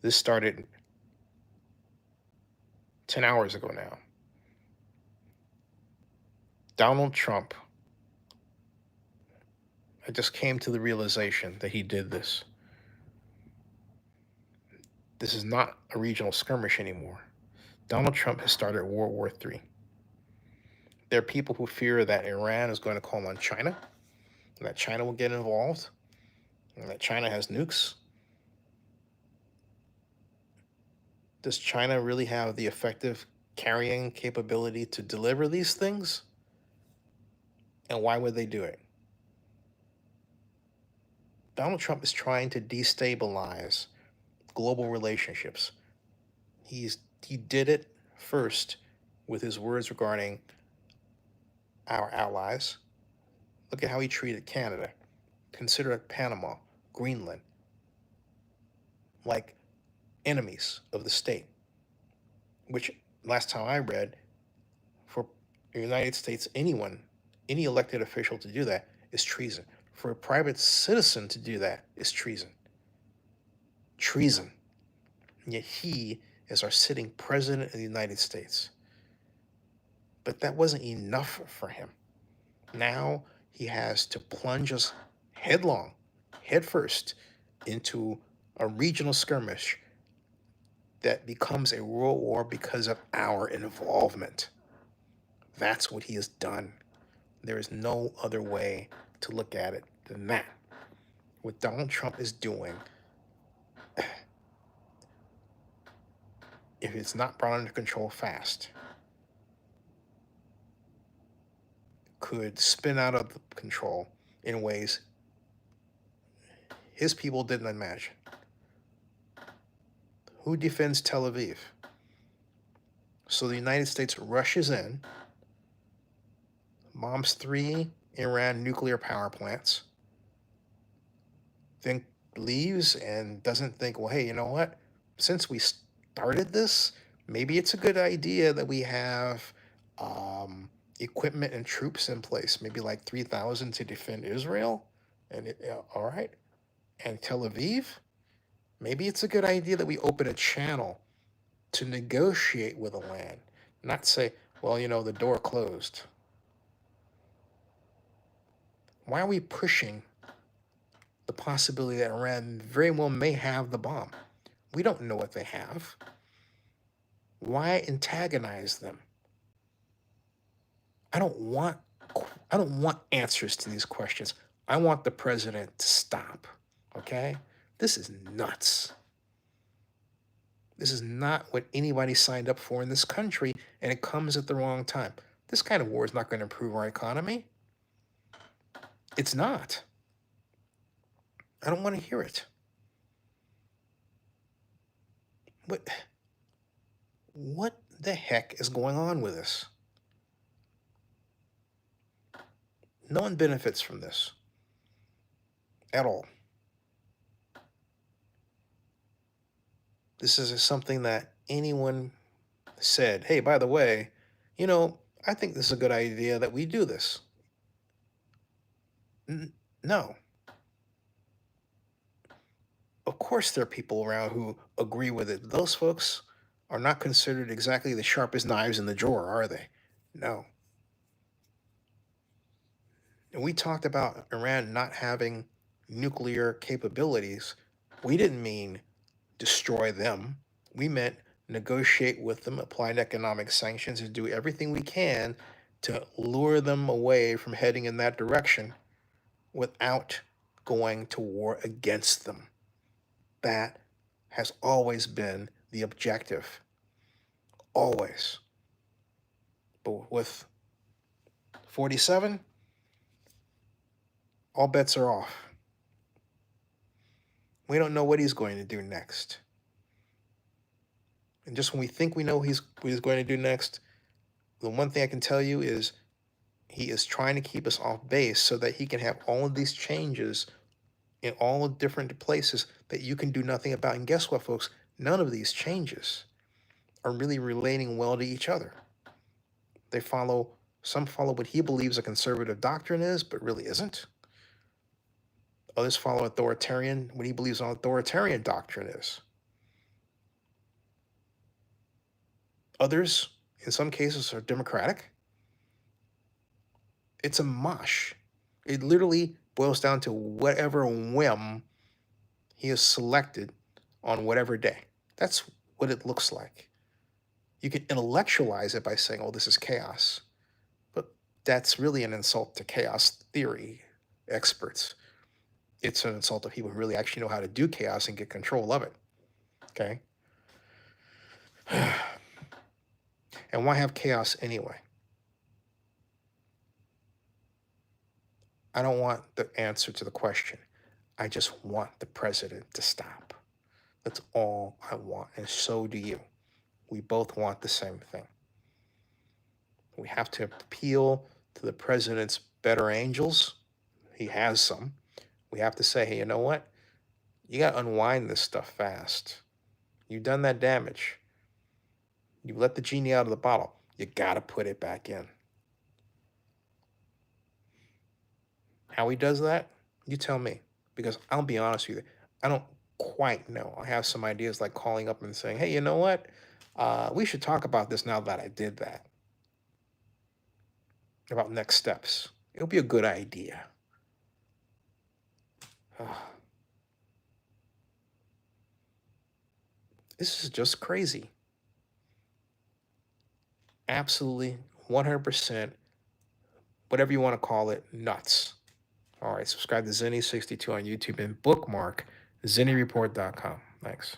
This started 10 hours ago now. Donald Trump, I just came to the realization that he did this. This is not a regional skirmish anymore. Donald Trump has started World War III. There are people who fear that Iran is going to call on China, and that China will get involved, and that China has nukes. Does China really have the effective carrying capability to deliver these things? And why would they do it? Donald Trump is trying to destabilize global relationships. He did it first with his words regarding our allies. Look at how he treated Canada. Consider Panama, Greenland, like enemies of the state, which last time I read, for the United States, any elected official to do that is treason. For a private citizen to do that is treason. Treason. And yet he is our sitting president of the United States. But that wasn't enough for him. Now he has to plunge us headlong, headfirst, into a regional skirmish that becomes a world war because of our involvement. That's what he has done. There is no other way to look at it than that. What Donald Trump is doing, if it's not brought under control fast, could spin out of control in ways his people didn't imagine. Who defends Tel Aviv? So the United States rushes in, bombs 3 Iran nuclear power plants, then leaves and doesn't think, well, hey, you know what? Since we started this, maybe it's a good idea that we have equipment and troops in place, maybe like 3,000 to defend Israel. And all right. And Tel Aviv, maybe it's a good idea that we open a channel to negotiate with a land, not say, well, the door closed. Why are we pushing the possibility that Iran very well may have the bomb? We don't know what they have. Why antagonize them? I don't want answers to these questions. I want the president to stop. Okay? This is nuts. This is not what anybody signed up for in this country, and it comes at the wrong time. This kind of war is not going to improve our economy. It's not. I don't want to hear it. What the heck is going on with this? No one benefits from this at all. This is something that anyone said, hey, by the way, I think this is a good idea that we do this. No. Of course, there are people around who agree with it. Those folks are not considered exactly the sharpest knives in the drawer, are they? No. And we talked about Iran not having nuclear capabilities. We didn't mean destroy them. We meant negotiate with them, apply economic sanctions, and do everything we can to lure them away from heading in that direction without going to war against them. That has always been the objective. Always. But with 47, all bets are off. We don't know what he's going to do next. And just when we think we know what he's going to do next, the one thing I can tell you is he is trying to keep us off base so that he can have all of these changes in all the different places that you can do nothing about. And guess what, folks? None of these changes are really relating well to each other. Some follow what he believes a conservative doctrine is, but really isn't. Others follow what he believes an authoritarian doctrine is. Others, in some cases, are democratic. It's a mosh. It literally boils down to whatever whim he is selected on whatever day. That's what it looks like. You can intellectualize it by saying, oh, this is chaos. But that's really an insult to chaos theory experts. It's an insult to people who really actually know how to do chaos and get control of it. Okay? And why have chaos anyway? I don't want the answer to the question. I just want the president to stop. That's all I want, and so do you. We both want the same thing. We have to appeal to the president's better angels. He has some. We have to say, hey, you know what? You got to unwind this stuff fast. You've done that damage. You let the genie out of the bottle. You got to put it back in. How he does that, you tell me. Because I'll be honest with you, I don't quite know. I have some ideas like calling up and saying, hey, you know what? We should talk about this now that I did that. About next steps. It'll be a good idea. This is just crazy. Absolutely 100%, whatever you want to call it, nuts. All right, subscribe to Zenny62 on YouTube and bookmark ZennyReport.com. Thanks.